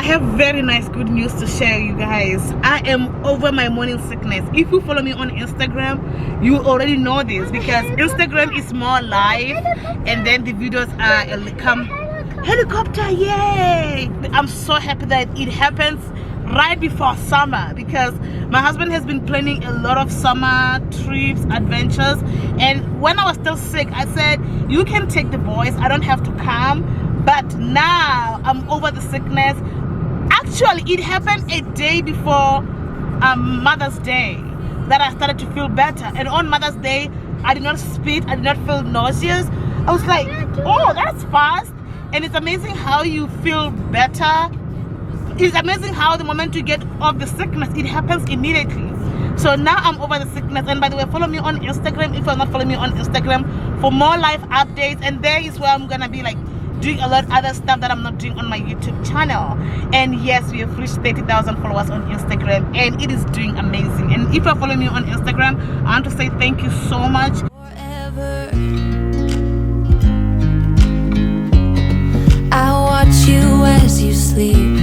I have very nice good news to share, you guys. I am over my morning sickness. If you follow me on Instagram, you already know this, because Instagram is more live and then the videos are come helicopter. Yay! I'm so happy that it happens right before summer, because my husband has been planning a lot of summer trips, adventures, and when I was still sick, I said, you can take the boys, I don't have to come. But now I'm over the sickness. Actually, it happened a day before Mother's Day that I started to feel better, and on Mother's Day I did not spit, I did not feel nauseous. I was like, oh, that's fast. And it's amazing how you feel better. It's amazing how the moment you get off the sickness, it happens immediately. So now I'm over the sickness. And by the way, follow me on Instagram if you're not following me on Instagram for more live updates. And there is where I'm gonna be like doing a lot of other stuff that I'm not doing on my YouTube channel. And yes, we have reached 30,000 followers on Instagram, and it is doing amazing. And if you're following me on Instagram, I want to say thank you so much. Forever. I watch you as you sleep.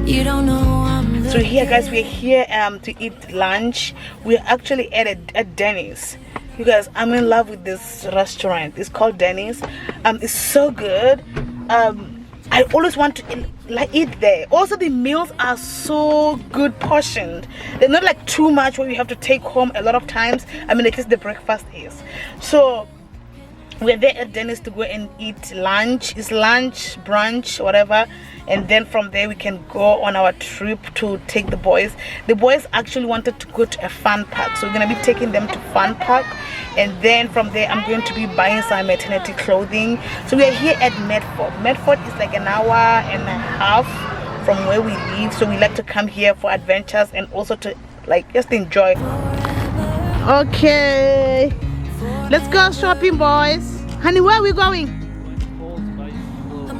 You don't know I'm so here, guys, we're here to eat lunch. We're actually at a Denny's. You guys, I'm in love with this restaurant. It's called Denny's. It's so good. I always want to eat there. Also, the meals are so good portioned. They're not like too much where you have to take home a lot of times. I mean, at least the breakfast is. So we're there at Denny's to go and eat lunch. It's lunch, brunch, whatever. And then from there we can go on our trip to take the boys. The boys actually wanted to go to a fun park, so we're gonna be taking them to fun park, and then from there I'm going to be buying some maternity clothing. So we are here at Medford. Medford is like an hour and a half from where we live, so we like to come here for adventures and also to like just enjoy. Okay, let's go shopping, boys. Honey, where are we going?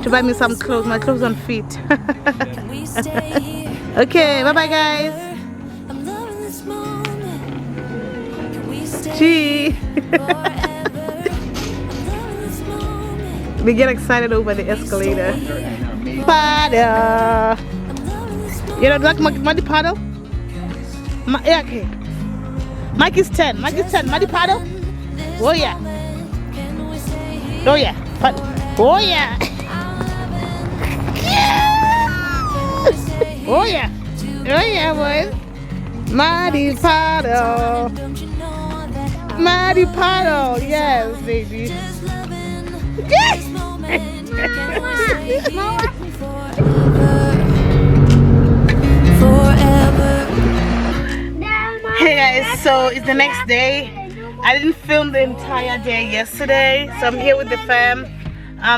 To buy me some clothes. My clothes don't fit. Okay, bye bye, guys. Gee. We get excited over the escalator. Paddle. You know, like muddy paddle? Yeah, okay. Mike is 10. Mike is 10. Muddy paddle? Oh, yeah. Oh, yeah. Oh, yeah. Oh yeah, oh yeah, boys. Muddy paddle, muddy paddle, yes, baby. Yes. Hey guys, so it's the next day. I didn't film the entire day yesterday, so I'm here with the fam.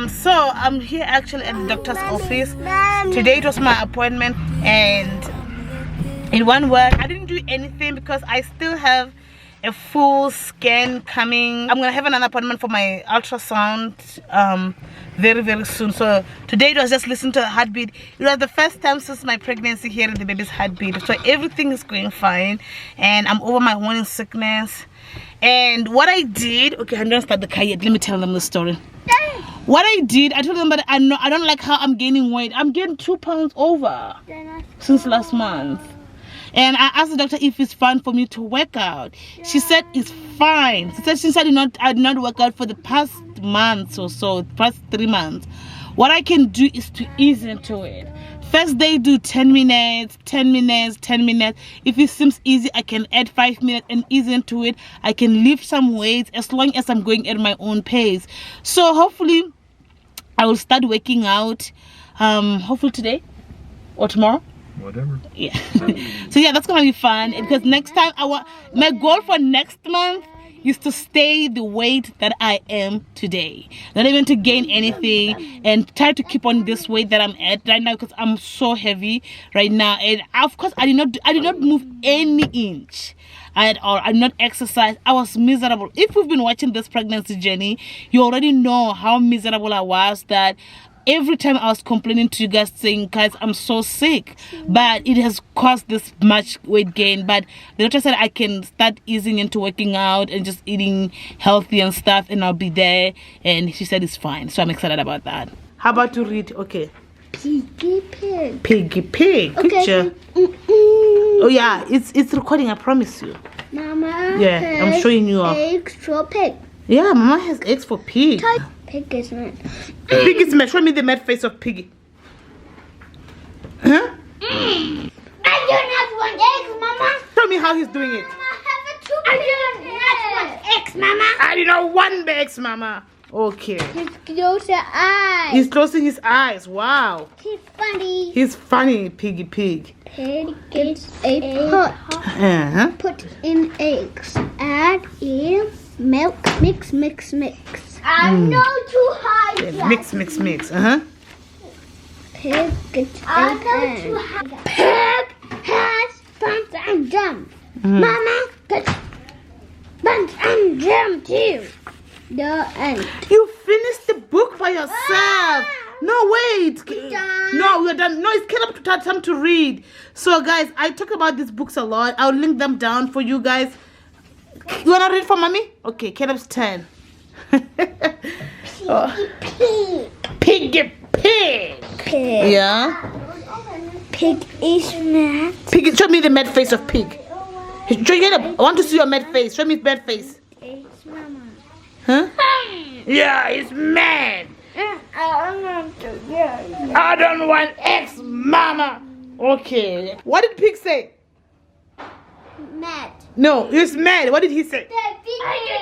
So I'm here actually at the doctor's office. Today it was my appointment, and in one word, I didn't do anything because I still have a full scan coming. I'm gonna have another appointment for my ultrasound very soon. So today it was just listening to the heartbeat. It was the first time since my pregnancy hearing the baby's heartbeat. So everything is going fine, and I'm over my morning sickness. And what I did, okay, I'm gonna start the car yet. Let me tell them the story. What I did, I told them that I don't like how I'm gaining weight. I'm getting 2 pounds over since last month. And I asked the doctor if it's fine for me to work out. She said it's fine. She said since I did not work out for the past months or so, past 3 months, what I can do is to ease into it. First day do 10 minutes, 10 minutes, 10 minutes. If it seems easy, I can add 5 minutes and ease into it. I can lift some weights as long as I'm going at my own pace. So hopefully I will start working out hopefully today or tomorrow. Whatever. Yeah. So yeah, that's gonna be fun, because next time my goal for next month is to stay the weight that I am today, not even to gain anything, and try to keep on this weight that I'm at right now, because I'm so heavy right now. And of course I did not move any inch at all. I did not exercise. I was miserable. If you've been watching this pregnancy journey, you already know how miserable I was, that every time I was complaining to you guys saying, guys, I'm so sick, but it has caused this much weight gain. But the doctor said I can start easing into working out and just eating healthy and stuff, and I'll be there. And she said it's fine, so I'm excited about that. How about to read? Okay, Piggy pig. Piggy pig. Good Okay. job. Oh yeah, it's recording. I promise you. Mama. Yeah, I'm showing you off. Eggs for pig. Yeah, Mama has eggs for pig. Pig is mad. Pig is mad. Show me the mad face of piggy. Huh? I don't have one egg, Mama. Show me how he's doing it. I don't have one egg, Mama. I did not want eggs, Mama. Okay. He's close your eyes. He's closing his eyes. Wow. He's funny. He's funny, piggy pig. Pig gets a pot. Uh-huh. Put in eggs. Add in milk. Mix, mix, mix. I'm not too high. Yeah, mix. Uh-huh. Pig gets a pen. Pig has buns and jam. Mama gets buns and jam too. The end. You finished the book by yourself. No, wait. done. No, we're done. No, it's Caleb to time to read. So, guys, I talk about these books a lot. I'll link them down for you guys. You want to read for mommy? Okay, Caleb's 10. Piggy pig. Pig. Yeah. Pig is mad. Pig. Show me the mad face of pig. Show Caleb. I want to see your mad face. Show me his mad face. It's Mama. Huh? Yeah, it's mad. I don't want eggs, Mama. Okay. What did pig say? Mad. No, he's mad. What did he say? I do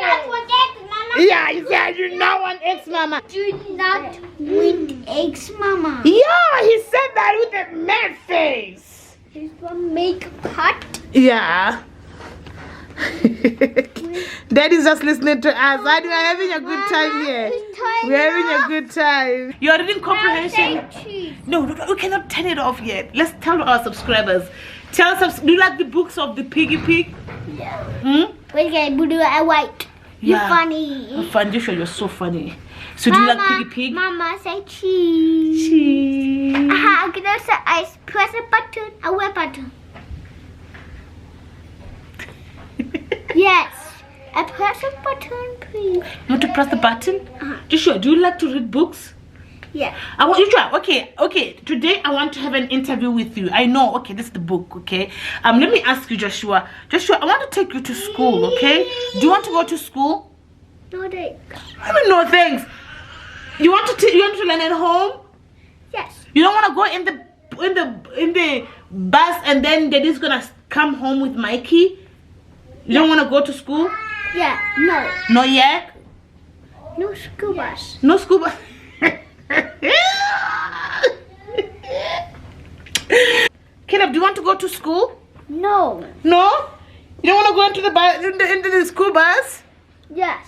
not want eggs, Mama. Yeah, he said I do not want eggs, Mama. Do not want eggs, Mama. Yeah, he said that with a mad face. He's gonna make a pot. Yeah. Daddy's just listening to us. We're having a good time here. We're having a good time. You are reading comprehension. No, we cannot turn it off yet. Let's tell our subscribers. Tell us, do you like the books of the Piggy Pig? Yeah. Hmm? Okay, blue and white. You're Yeah. funny. Foundation, you're so funny. So do you like Piggy Pig? Mama, say cheese. Cheese. I'm gonna say I press a button. A web button. Yes. I press a button, please. You want to press the button? Joshua, do you like to read books? Yeah. I want you to okay. Today I want to have an interview with you. I know, okay, this is the book, okay. Let me ask you, Joshua. Joshua, I want to take you to school, okay? Do you want to go to school? No thanks. I mean, no thanks. You want to learn at home? Yes. You don't want to go in the bus and then Daddy's gonna come home with Mikey? You don't want to go to school? Yeah. No. Not yet? No school bus. No school bus. Caleb, do you want to go to school? No. No? You don't want to go into the school bus? Yes.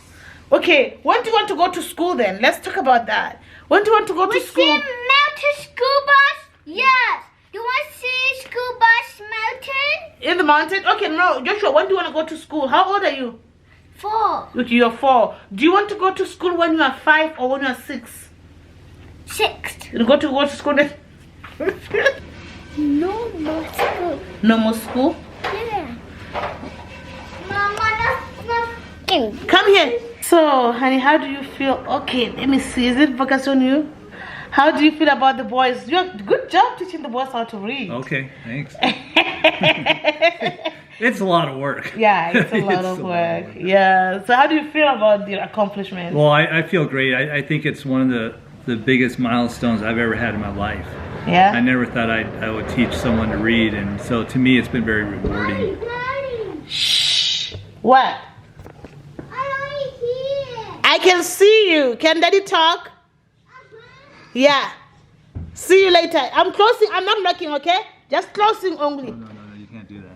Okay, when do you want to go to school then? Let's talk about that. When do you want to go to school? Mountain school bus? Yes. You want to see school bus mountain? In the mountain? Okay, no. Joshua, when do you want to go to school? How old are you? 4. Okay, you're 4. Do you want to go to school when you are 5 or when you are 6? 6. You go to school then? No more school. No more school? Yeah. Mama, that's Come here. So, honey, how do you feel? Okay, let me see. Is it focused on you? How do you feel about the boys? Good job teaching the boys how to read. Okay, thanks. It's a lot of work. Yeah, it's a lot of work. Yeah. So how do you feel about the accomplishment? Well, I feel great. I think it's one of the biggest milestones I've ever had in my life. Yeah. I never thought I would teach someone to read, and so to me it's been very rewarding. Shh. What? here. I can see you. Can Daddy talk? Yeah. See you later. I'm closing. I'm not locking, okay? Just closing only. No, you can't do that.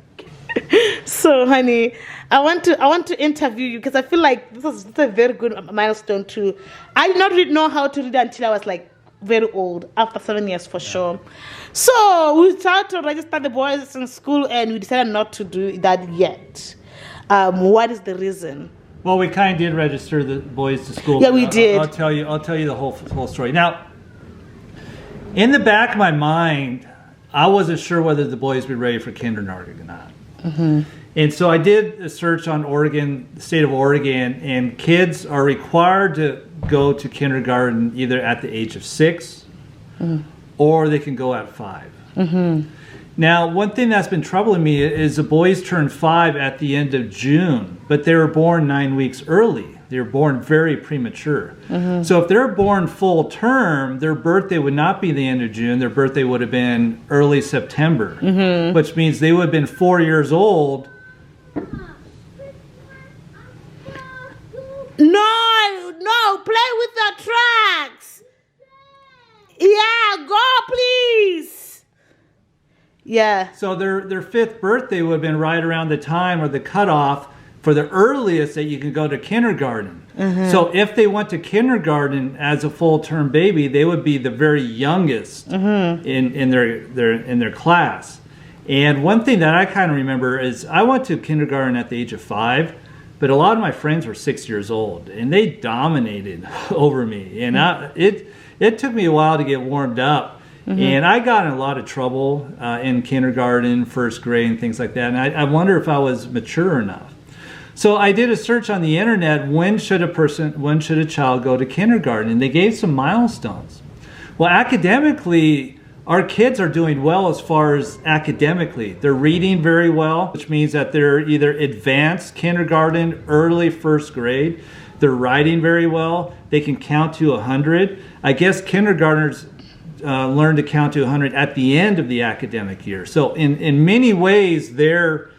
So, honey, I want to interview you because I feel like this is a very good milestone too. I did not know how to read until I was like very old, after 7 years for sure. So we started to register the boys in school and we decided not to do that yet. What is the reason? Well, we kind of did register the boys to school. Yeah, we did. I'll tell you the whole story. Now, in the back of my mind, I wasn't sure whether the boys were ready for kindergarten or not. Mm-hmm. And so I did a search on Oregon, the state of Oregon, and kids are required to go to kindergarten either at the age of 6 or they can go at 5. Now, one thing that's been troubling me is the boys turned 5 at the end of June, but they were born 9 weeks early. They were born very premature. So if they're born full term, their birthday would not be the end of June. Their birthday would have been early September, which means they would have been 4 years old. No, play with the tracks. Yeah, go please. Yeah. So their 5th birthday would have been right around the time or the cutoff for the earliest that you can go to kindergarten. So if they went to kindergarten as a full-term baby, they would be the very youngest in their class. And one thing that I kind of remember is I went to kindergarten at the age of 5, but a lot of my friends were 6 years old, and they dominated over me. And it took me a while to get warmed up. And I got in a lot of trouble in kindergarten, first grade, and things like that. And I wonder if I was mature enough. So I did a search on the internet, when should a child go to kindergarten? And they gave some milestones. Well, academically, our kids are doing well as far as academically. They're reading very well, which means that they're either advanced kindergarten, early first grade. They're writing very well. They can count to 100. I guess kindergartners learn to count to 100 at the end of the academic year. So in many ways, they're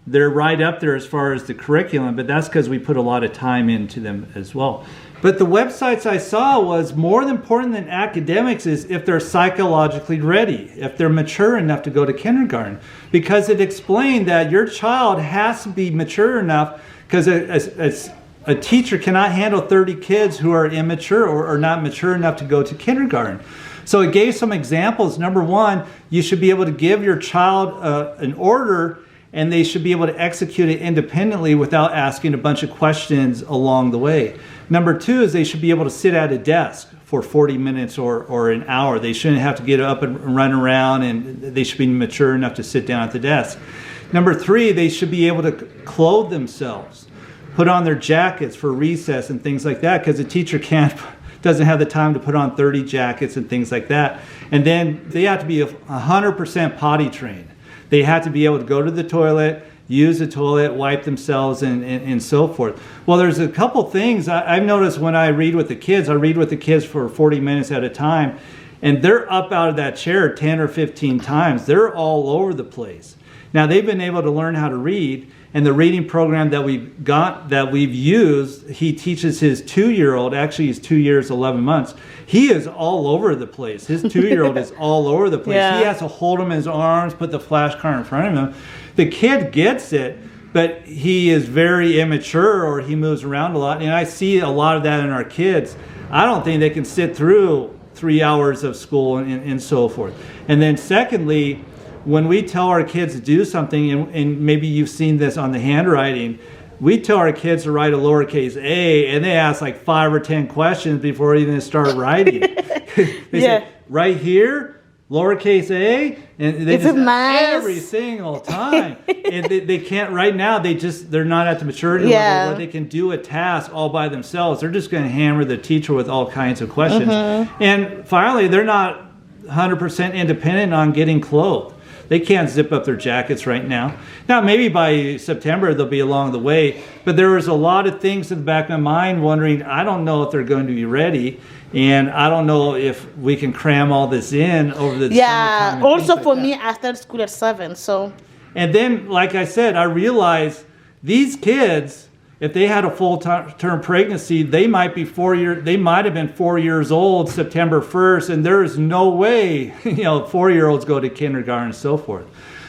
right up there as far as the curriculum, but that's because we put a lot of time into them as well. But the websites I saw was more important than academics is if they're psychologically ready, if they're mature enough to go to kindergarten, because it explained that your child has to be mature enough, because a teacher cannot handle 30 kids who are immature or not mature enough to go to kindergarten. So it gave some examples. Number one, you should be able to give your child an order, and they should be able to execute it independently without asking a bunch of questions along the way. Number two is they should be able to sit at a desk for 40 minutes or an hour. They shouldn't have to get up and run around, and they should be mature enough to sit down at the desk. Number three, they should be able to clothe themselves, put on their jackets for recess and things like that, because a teacher doesn't have the time to put on 30 jackets and things like that. And then they have to be 100% potty trained. They have to be able to go to the toilet, use the toilet, wipe themselves, and so forth. Well, there's a couple things I've noticed when I read with the kids. I read with the kids for 40 minutes at a time, and they're up out of that chair 10 or 15 times. They're all over the place. Now, they've been able to learn how to read, and the reading program that we've used, he teaches his 2-year-old, actually he's 2 years, 11 months. He is all over the place. His 2-year-old is all over the place. Yeah. He has to hold him in his arms, put the flashcard in front of him. The kid gets it, but he is very immature, or he moves around a lot. And I see a lot of that in our kids. I don't think they can sit through 3 hours of school and so forth. And then secondly, when we tell our kids to do something, and maybe you've seen this on the handwriting, we tell our kids to write a lowercase a, and they ask like 5 or 10 questions before they even start writing. They say, right here, lowercase a, and they just every single time. And they can't right now. They're not at the maturity level where they can do a task all by themselves. They're just going to hammer the teacher with all kinds of questions. And finally, they're not 100% independent on getting clothed. They can't zip up their jackets right now. Now, maybe by September, they'll be along the way. But there was a lot of things in the back of my mind wondering, I don't know if they're going to be ready. And I don't know if we can cram all this in over the summertime. Also for me, I started school at 7. So. And then, like I said, I realized these kids, if they had a full-term pregnancy, they might have been 4 years old September 1st, and there is no way, 4-year-olds go to kindergarten and so forth.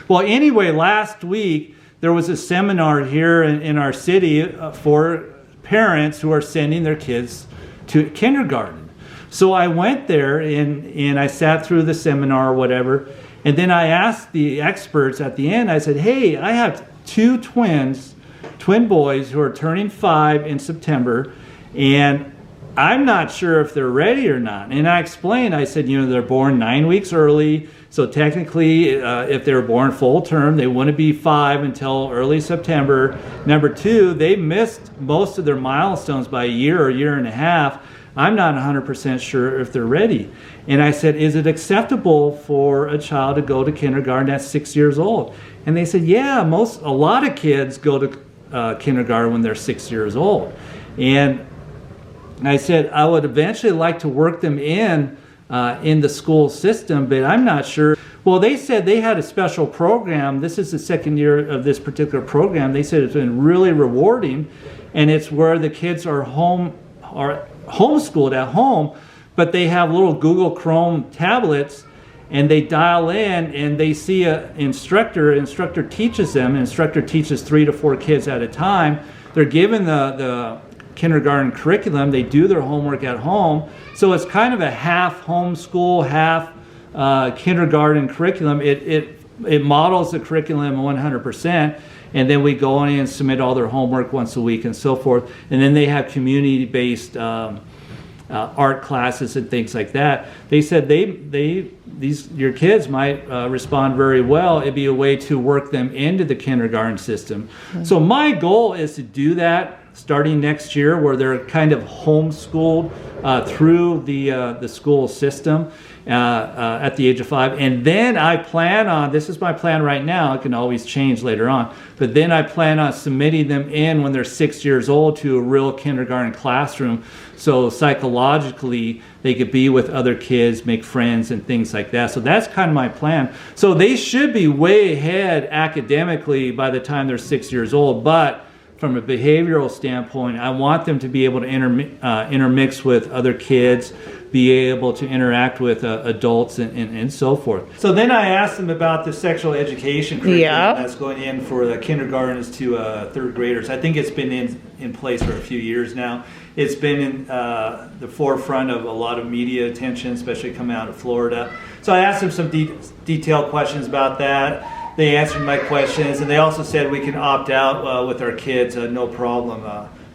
Well, anyway, last week there was a seminar here in our city for parents who are sending their kids to kindergarten. So I went there and I sat through the seminar or whatever, and then I asked the experts at the end, I said, hey, I have 2 twin boys who are turning 5 in September, and I'm not sure if they're ready or not. And I explained, I said, they're born 9 weeks early, so technically if they were born full term, they wouldn't be 5 until early September. Number 2, they missed most of their milestones by a year or year and a half I'm not 100% sure if they're ready. And I said, is it acceptable for a child to go to kindergarten at 6 years old? And they said, yeah, a lot of kids go to kindergarten when they're 6 years old. And I said, I would eventually like to work them in the school system, but I'm not sure. Well, they said they had a special program. This is the second year of this particular program. They said it's been really rewarding, and it's where the kids are homeschooled at home, but they have little Google Chrome tablets, and they dial in and they see an instructor. An instructor teaches them. An instructor teaches 3 to 4 kids at a time. They're given the kindergarten curriculum. They do their homework at home. So it's kind of a half homeschool, half kindergarten curriculum. It models the curriculum 100%, and then we go in and submit all their homework once a week and so forth. And then they have community-based art classes and things like that. They said your kids might respond very well. It'd be a way to work them into the kindergarten system. Mm-hmm. So my goal is to do that starting next year, where they're kind of homeschooled through the school system at the age of 5. And then I plan on, this is my plan right now, it can always change later on, but then I plan on submitting them in when they're 6 years old to a real kindergarten classroom, so psychologically they could be with other kids, make friends and things like that. So that's kind of my plan. So they should be way ahead academically by the time they're 6 years old, but from a behavioral standpoint, I want them to be able to intermix with other kids, be able to interact with adults and so forth. So then I asked them about the sexual education curriculum that's going in for the kindergartens to third graders. I think it's been in place for a few years now. It's been in the forefront of a lot of media attention, especially coming out of Florida. So I asked them some detailed questions about that. They answered my questions, and they also said we can opt out with our kids, no problem,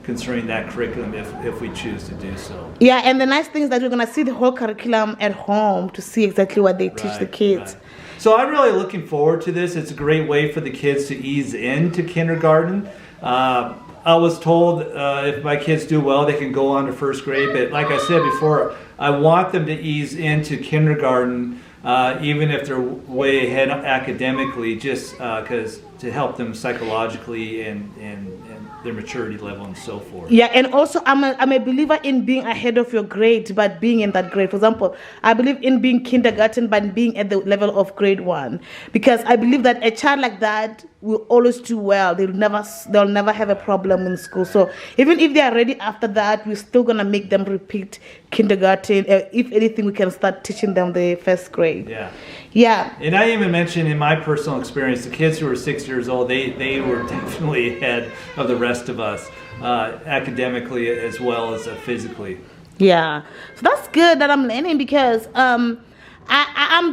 concerning that curriculum if we choose to do so. Yeah, and the nice thing is that we're going to see the whole curriculum at home to see exactly what they teach the kids. Right. So I'm really looking forward to this. It's a great way for the kids to ease into kindergarten. I was told if my kids do well, they can go on to first grade, but like I said before, I want them to ease into kindergarten even if they're way ahead academically, just because to help them psychologically and their maturity level and so forth. Yeah, and also I'm a believer in being ahead of your grade, but being in that grade. For example, I believe in being kindergarten, but being at the level of grade 1, because I believe that a child like that will always do well. They'll never have a problem in school. So even if they are ready after that, we're still gonna make them repeat kindergarten. If anything, we can start teaching them the first grade. Yeah. And I even mentioned in my personal experience, the kids who were 6 years old, they were definitely ahead of the rest of us, academically as well as physically. Yeah. So that's good that I'm learning, because I'm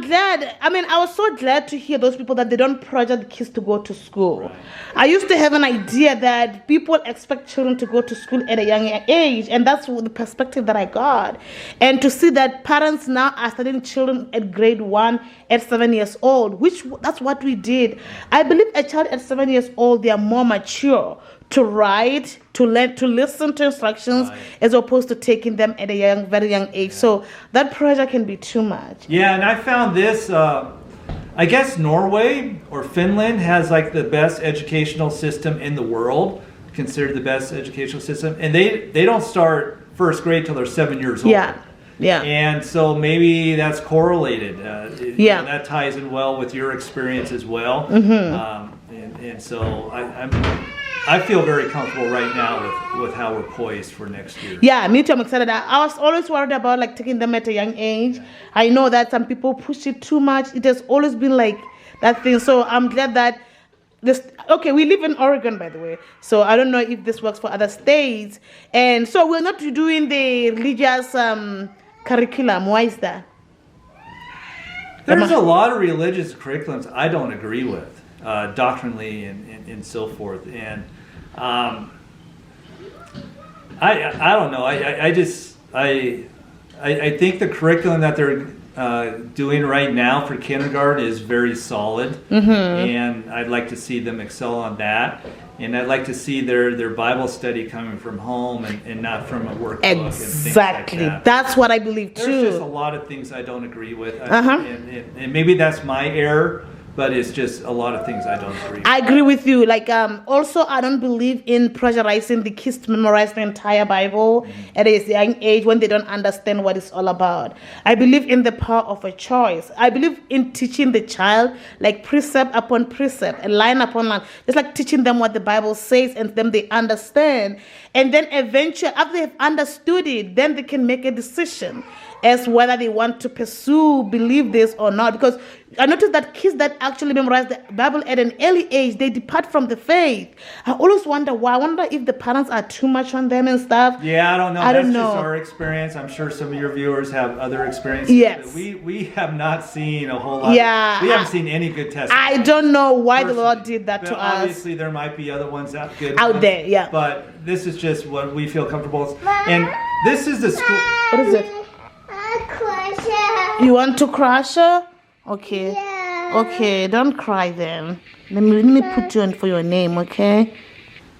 glad. I mean, I was so glad to hear those people that they don't pressure the kids to go to school. Right. I used to have an idea that people expect children to go to school at a young age, and that's the perspective that I got. And to see that parents now are studying children at grade 1 at 7 years old, that's what we did. I believe a child at 7 years old, they are more mature to write, to learn, to listen to instructions, right, as opposed to taking them at a very young age. So that pressure can be too much. Yeah, and I found this, I guess Norway or Finland has like the best educational system in the world, considered the best educational system, and they don't start first grade till they're 7 years old. Yeah. And so maybe that's correlated. You know, that ties in well with your experience as well. Mm-hmm. And so I feel very comfortable right now with how we're poised for next year. Yeah, me too. I'm excited. I was always worried about like taking them at a young age. I know that some people push it too much. It has always been like that thing. So I'm glad that we live in Oregon, by the way. So I don't know if this works for other states. And so we're not doing the religious curriculum. Why is that? There's a lot of religious curriculums I don't agree with. Doctrinally and so forth, and I don't know. I think the curriculum that doing right now for kindergarten is very solid, and I'd like to see them excel on that. And I'd like to see their Bible study coming from home and not from a workbook. Exactly. And things like that. That's what I believe too. There's just a lot of things I don't agree with. And maybe that's my error, but it's just a lot of things I don't agree with. I agree with you. Like, also, I don't believe in pressurizing the kids to memorize the entire Bible at a young age when they don't understand what it's all about. I believe in the power of a choice. I believe in teaching the child, like precept upon precept, and line upon line. It's like teaching them what the Bible says, and then they understand. And then eventually, after they've understood it, then they can make a decision as whether they want to believe this or not. Because I noticed that kids that actually memorize the Bible at an early age, they depart from the faith. I always wonder why. I wonder if the parents are too much on them and stuff. Yeah, I don't know. That's just our experience. I'm sure some of your viewers have other experiences. Yes. We have not seen a whole lot. Yeah. We haven't seen any good testimonies. I don't know why the Lord did that to us. Obviously, there might be other ones out there, yeah. But this is just what we feel comfortable with. And this is the school. What is it? You want to crush her? Okay. Yeah. Okay, don't cry then. Let me put you in for your name, okay?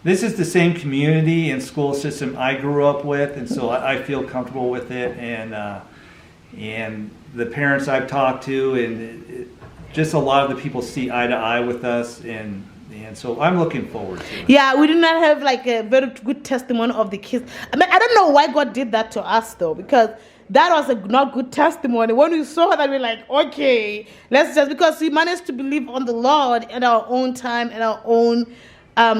This is the same community and school system I grew up with, and so I feel comfortable with it. And the parents I've talked to, and just a lot of the people see eye to eye with us, and so I'm looking forward to it. Yeah, we do not have like a very good testimony of the kids. I mean, I don't know why God did that to us though, because that was a not good testimony. When we saw that, we're like, okay, because we managed to believe on the Lord at our own time and our own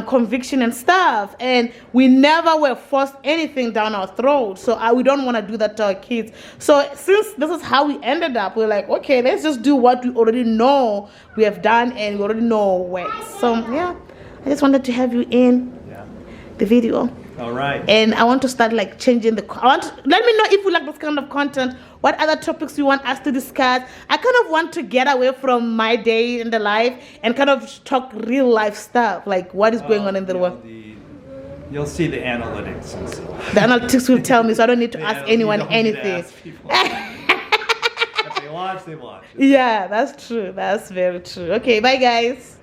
conviction and stuff. And we never were forced anything down our throat. So we don't want to do that to our kids. So since this is how we ended up, we're like, okay, let's just do what we already know we have done and we already know works. So yeah, I just wanted to have you in the video. All right. And I want to start like changing let me know if you like this kind of content, what other topics you want us to discuss. I kind of want to get away from my day in the life and kind of talk real life stuff, like what is going on in the world. You'll see the analytics and stuff. The analytics will tell me, so I don't need to ask anyone anything. If they watch, they watch. Yeah, that's true. That's very true. Okay, bye guys.